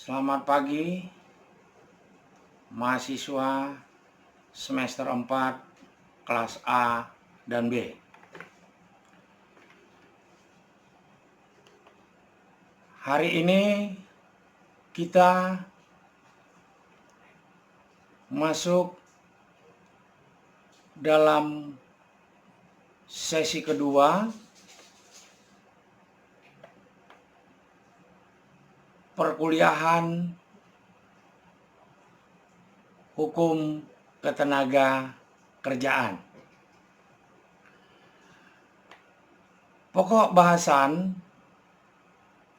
Selamat pagi, mahasiswa semester 4, kelas A dan B. Hari ini kita masuk dalam sesi kedua perkuliahan hukum ketenaga kerjaan. Pokok bahasan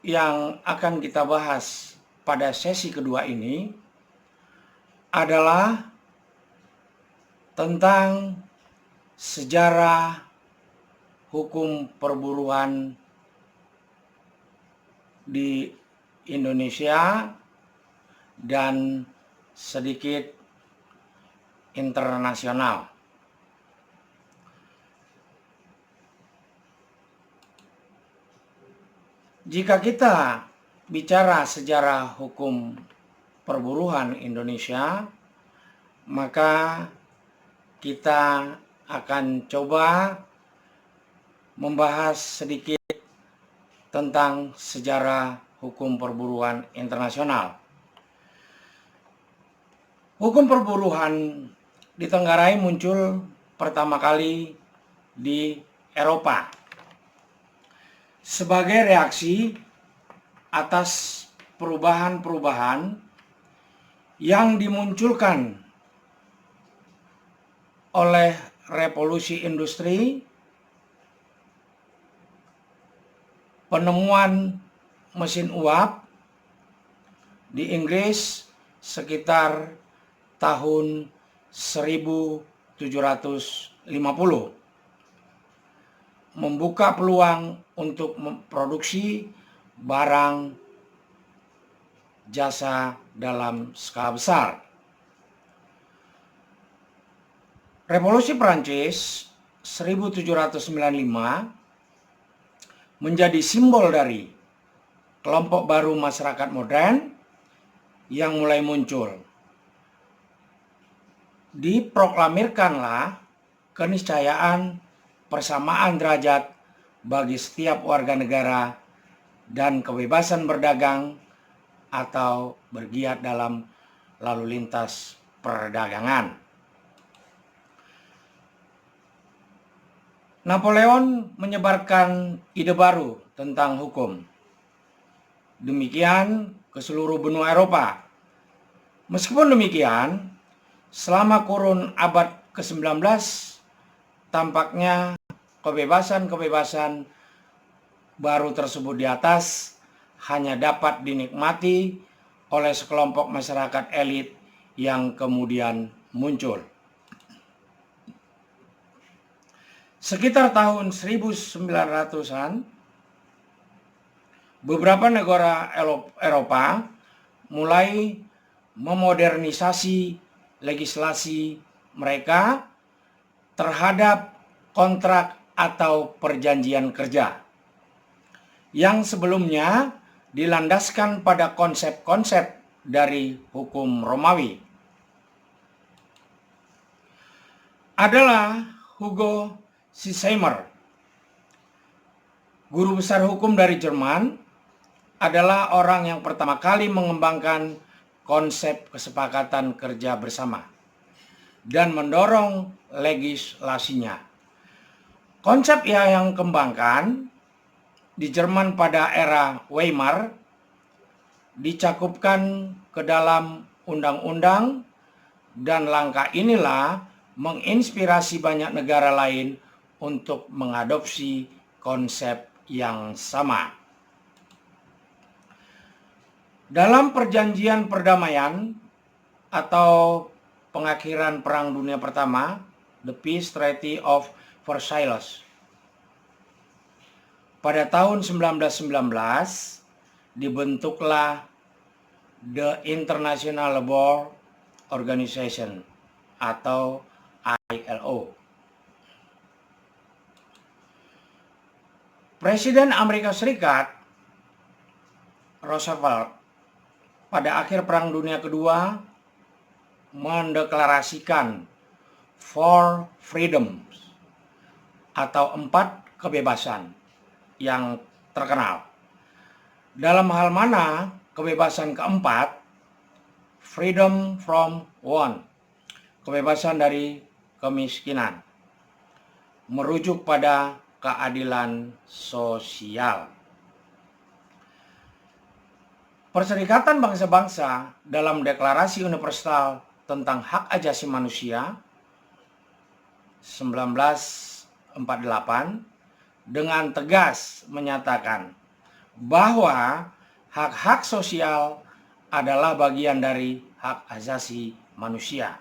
yang akan kita bahas pada sesi kedua ini adalah tentang sejarah hukum perburuan di Indonesia dan sedikit internasional. Jika kita bicara sejarah hukum perburuan Indonesia, maka kita akan coba membahas sedikit tentang sejarah hukum perburuan internasional. Hukum perburuan ditenggarai muncul pertama kali di Eropa sebagai reaksi atas perubahan-perubahan yang dimunculkan oleh revolusi industri, penemuan mesin uap di Inggris sekitar tahun 1750 membuka peluang untuk memproduksi barang jasa dalam skala besar. Revolusi Prancis 1795 menjadi simbol dari kelompok baru masyarakat modern yang mulai muncul. Diproklamirkanlah keniscayaan persamaan derajat bagi setiap warga negara dan kebebasan berdagang atau bergiat dalam lalu lintas perdagangan. Napoleon menyebarkan ide baru tentang hukum. Demikian ke seluruh benua Eropa. Meskipun demikian, selama kurun abad ke-19, tampaknya kebebasan-kebebasan baru tersebut di atas hanya dapat dinikmati oleh sekelompok masyarakat elit yang kemudian muncul. Sekitar tahun 1900-an, beberapa negara Eropa mulai memodernisasi legislasi mereka terhadap kontrak atau perjanjian kerja yang sebelumnya dilandaskan pada konsep-konsep dari hukum Romawi. Adalah Hugo Siesheimer, guru besar hukum dari Jerman, adalah orang yang pertama kali mengembangkan konsep kesepakatan kerja bersama dan mendorong legislasinya. Konsep yang kembangkan di Jerman pada era Weimar dicakupkan ke dalam undang-undang, dan langkah inilah menginspirasi banyak negara lain untuk mengadopsi konsep yang sama. Dalam perjanjian perdamaian atau pengakhiran Perang Dunia Pertama, The Peace Treaty of Versailles, pada tahun 1919 dibentuklah The International Labour Organization atau ILO. Presiden Amerika Serikat Roosevelt pada akhir Perang Dunia Kedua mendeklarasikan four freedoms atau 4 kebebasan yang terkenal. Dalam hal mana kebebasan keempat, freedom from want, kebebasan dari kemiskinan, merujuk pada keadilan sosial. Perserikatan Bangsa-Bangsa dalam Deklarasi Universal tentang Hak Asasi Manusia 1948 dengan tegas menyatakan bahwa hak-hak sosial adalah bagian dari hak asasi manusia.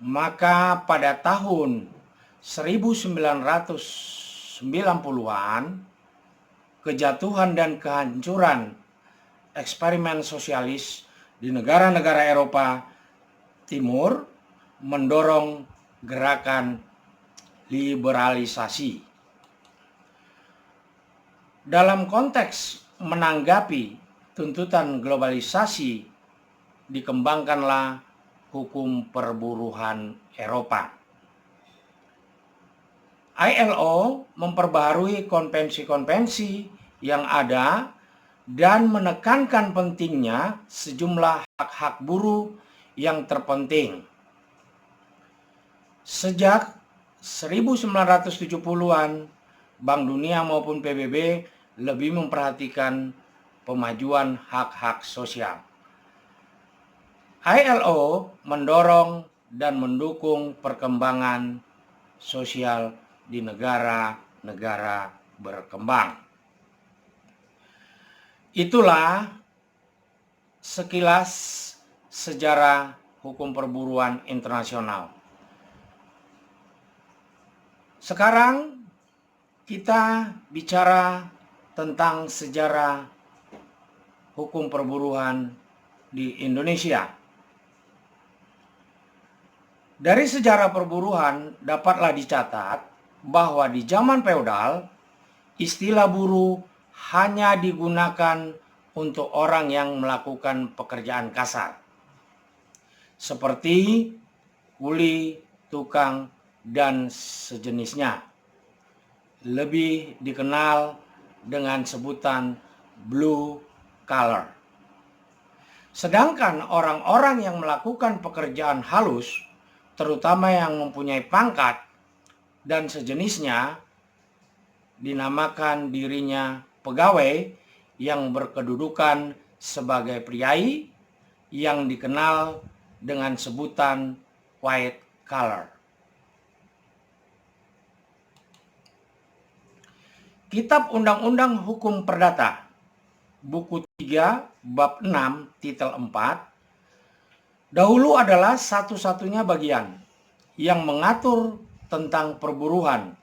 Maka pada tahun 1990-an, kejatuhan dan kehancuran eksperimen sosialis di negara-negara Eropa Timur mendorong gerakan liberalisasi. Dalam konteks menanggapi tuntutan globalisasi, dikembangkanlah hukum perburuhan Eropa. ILO memperbaharui konvensi-konvensi yang ada dan menekankan pentingnya sejumlah hak-hak buruh yang terpenting. Sejak 1970-an, Bank Dunia maupun PBB lebih memperhatikan pemajuan hak-hak sosial. ILO mendorong dan mendukung perkembangan sosial di negara-negara berkembang. Itulah sekilas sejarah hukum perburuan internasional. Sekarang kita bicara tentang sejarah hukum perburuan di Indonesia. Dari sejarah perburuhan dapatlah dicatat bahwa di zaman feodal, istilah buruh hanya digunakan untuk orang yang melakukan pekerjaan kasar, seperti kuli, tukang, dan sejenisnya. Lebih dikenal dengan sebutan blue collar. Sedangkan orang-orang yang melakukan pekerjaan halus, terutama yang mempunyai pangkat dan sejenisnya, dinamakan dirinya pegawai yang berkedudukan sebagai priai yang dikenal dengan sebutan white collar. Kitab Undang-Undang Hukum Perdata, buku 3, bab 6, titel 4, dahulu adalah satu-satunya bagian yang mengatur tentang perburuhan,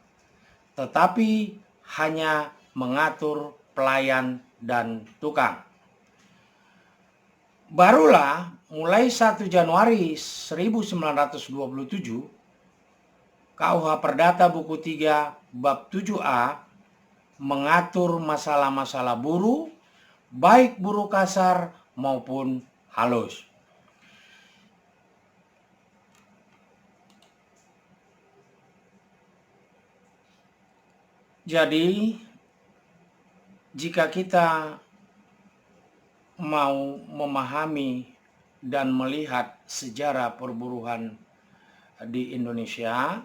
tetapi hanya mengatur pelayan dan tukang. Barulah mulai 1 Januari 1927, KUH Perdata buku 3 bab 7A mengatur masalah-masalah buruh, baik buruh kasar maupun halus. Jadi, jika kita mau memahami dan melihat sejarah perburuhan di Indonesia,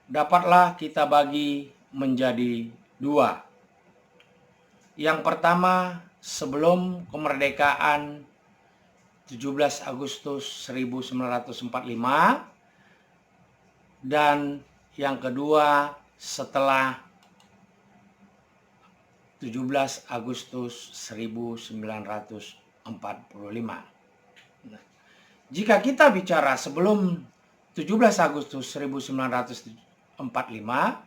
dapatlah kita bagi menjadi 2. Yang pertama, sebelum kemerdekaan 17 Agustus 1945, dan yang kedua setelah 17 Agustus 1945. Jika kita bicara sebelum 17 Agustus 1945,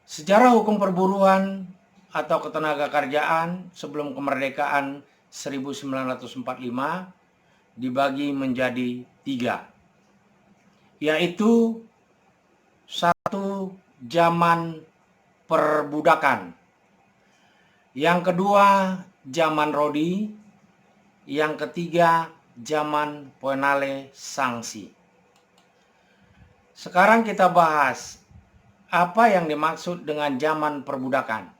sejarah hukum perburuhan atau ketenagakerjaan sebelum kemerdekaan 1945 dibagi menjadi 3. Yaitu 1, zaman perbudakan. Yang kedua, zaman Rodi. Yang ketiga, zaman penale sanksi. Sekarang kita bahas apa yang dimaksud dengan zaman perbudakan.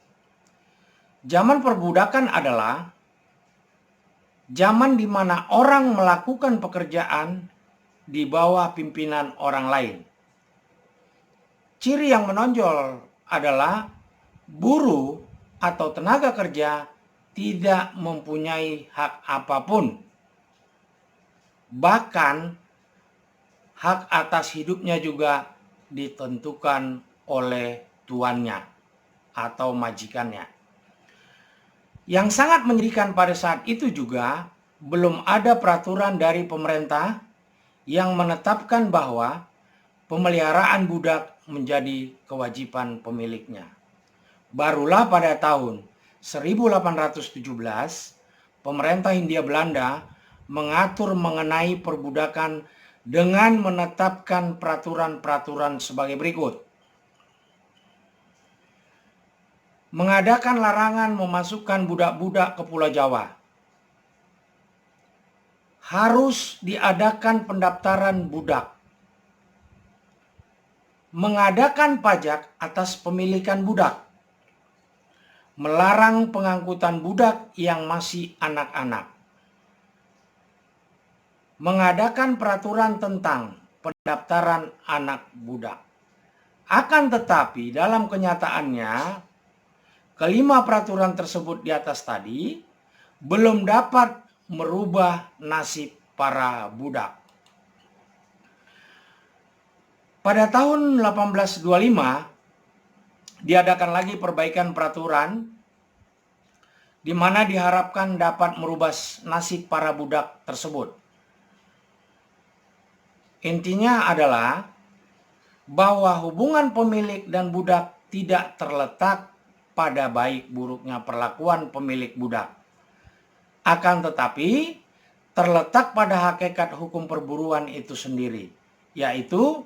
Zaman perbudakan adalah zaman di mana orang melakukan pekerjaan di bawah pimpinan orang lain. Ciri yang menonjol adalah buruh atau tenaga kerja tidak mempunyai hak apapun. Bahkan hak atas hidupnya juga ditentukan oleh tuannya atau majikannya. Yang sangat menyedihkan pada saat itu juga belum ada peraturan dari pemerintah yang menetapkan bahwa pemeliharaan budak menjadi kewajiban pemiliknya. Barulah pada tahun 1817 pemerintah Hindia Belanda mengatur mengenai perbudakan dengan menetapkan peraturan-peraturan sebagai berikut. Mengadakan larangan memasukkan budak-budak ke Pulau Jawa. Harus diadakan pendaftaran budak. Mengadakan pajak atas pemilikan budak. Melarang pengangkutan budak yang masih anak-anak. Mengadakan peraturan tentang pendaftaran anak budak. Akan tetapi dalam kenyataannya, kelima peraturan tersebut di atas tadi belum dapat merubah nasib para budak. Pada tahun 1825 diadakan lagi perbaikan peraturan di mana diharapkan dapat merubah nasib para budak tersebut. Intinya adalah bahwa hubungan pemilik dan budak tidak terletak pada baik buruknya perlakuan pemilik budak. Akan tetapi terletak pada hakikat hukum perburuan itu sendiri, yaitu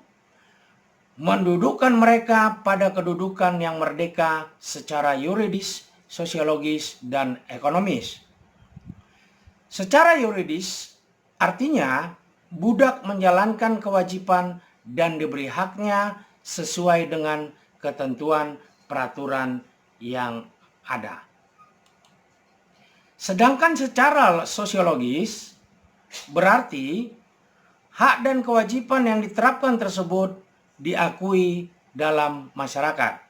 mendudukkan mereka pada kedudukan yang merdeka secara yuridis, sosiologis, dan ekonomis. Secara yuridis artinya budak menjalankan kewajiban dan diberi haknya sesuai dengan ketentuan peraturan yang ada. Sedangkan secara sosiologis berarti hak dan kewajiban yang diterapkan tersebut diakui dalam masyarakat.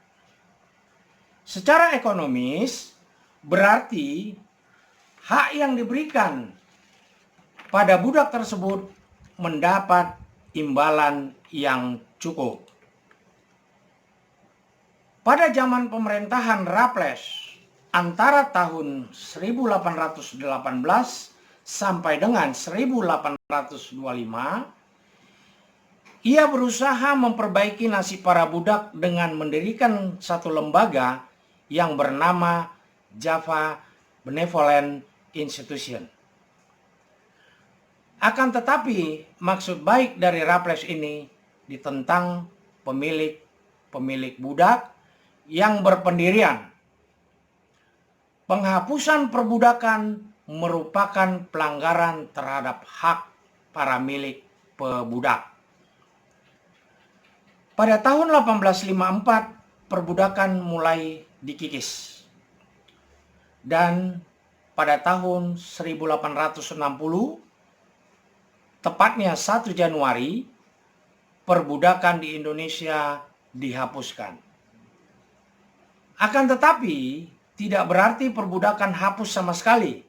Secara ekonomis berarti hak yang diberikan pada budak tersebut mendapat imbalan yang cukup. Pada zaman pemerintahan Raffles antara tahun 1818 sampai dengan 1825, ia berusaha memperbaiki nasib para budak dengan mendirikan satu lembaga yang bernama Java Benevolent Institution. Akan tetapi maksud baik dari Raffles ini ditentang pemilik budak yang berpendirian penghapusan perbudakan merupakan pelanggaran terhadap hak para milik pebudak. Pada tahun 1854 perbudakan mulai dikikis. Dan pada tahun 1860 tepatnya 1 Januari perbudakan di Indonesia dihapuskan. Akan tetapi tidak berarti perbudakan hapus sama sekali.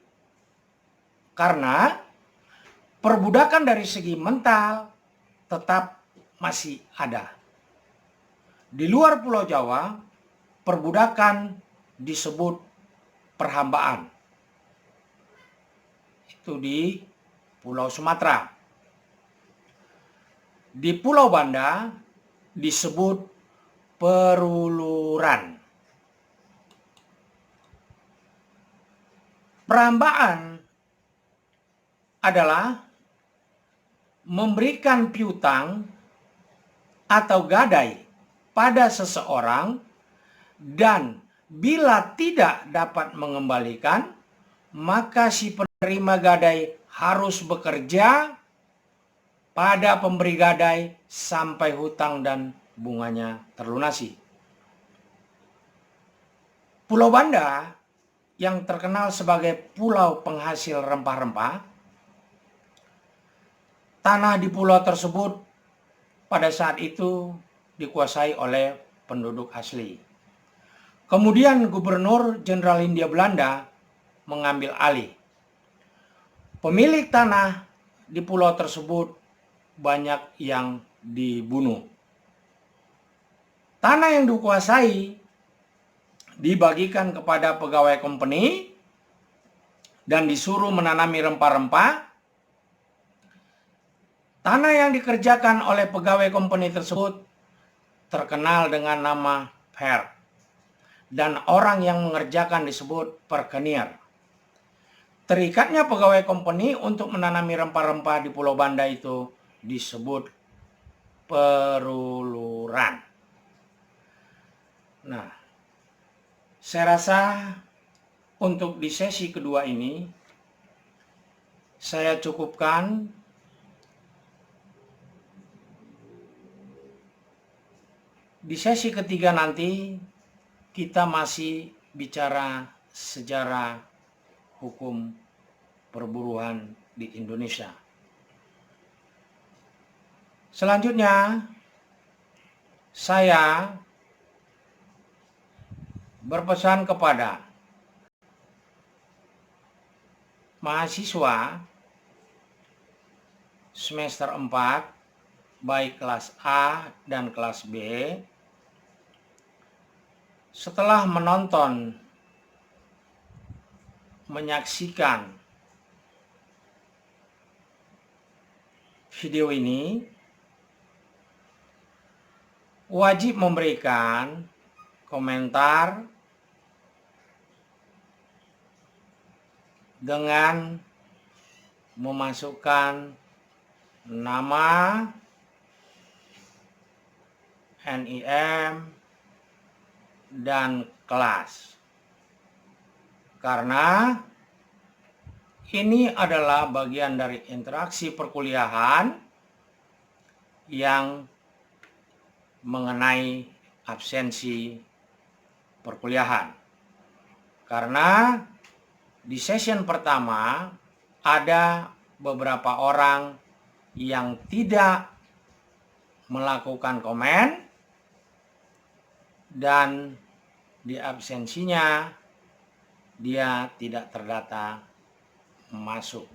Karena perbudakan dari segi mental tetap masih ada. Di luar Pulau Jawa, perbudakan disebut perhambaan. Itu di Pulau Sumatera. Di Pulau Banda disebut peruluran. Perhambaan adalah memberikan piutang atau gadai pada seseorang dan bila tidak dapat mengembalikan, maka si penerima gadai harus bekerja pada pemberi gadai sampai hutang dan bunganya terlunasi. Pulau Banda yang terkenal sebagai pulau penghasil rempah-rempah, tanah di pulau tersebut pada saat itu dikuasai oleh penduduk asli. Kemudian Gubernur Jenderal Hindia Belanda mengambil alih. Pemilik tanah di pulau tersebut banyak yang dibunuh. Tanah yang dikuasai dibagikan kepada pegawai company dan disuruh menanami rempah-rempah. Tanah yang dikerjakan oleh pegawai company tersebut terkenal dengan nama per, dan orang yang mengerjakan disebut perkenier. Terikatnya pegawai company untuk menanami rempah-rempah di Pulau Banda itu disebut peruluran. Nah, saya rasa untuk di sesi kedua ini saya cukupkan. Di sesi ketiga nanti kita masih bicara sejarah hukum perburuan di Indonesia. Selanjutnya, saya berpesan kepada mahasiswa semester 4, baik kelas A dan kelas B, setelah menyaksikan video ini, wajib memberikan komentar dengan memasukkan nama, NIM, dan kelas. Karena ini adalah bagian dari interaksi perkuliahan yang mengenai absensi perkuliahan. Karena di session pertama ada beberapa orang yang tidak melakukan komen dan di absensinya dia tidak terdata masuk.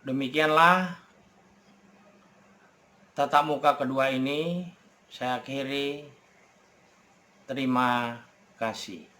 Demikianlah tatap muka kedua ini saya akhiri. Terima kasih.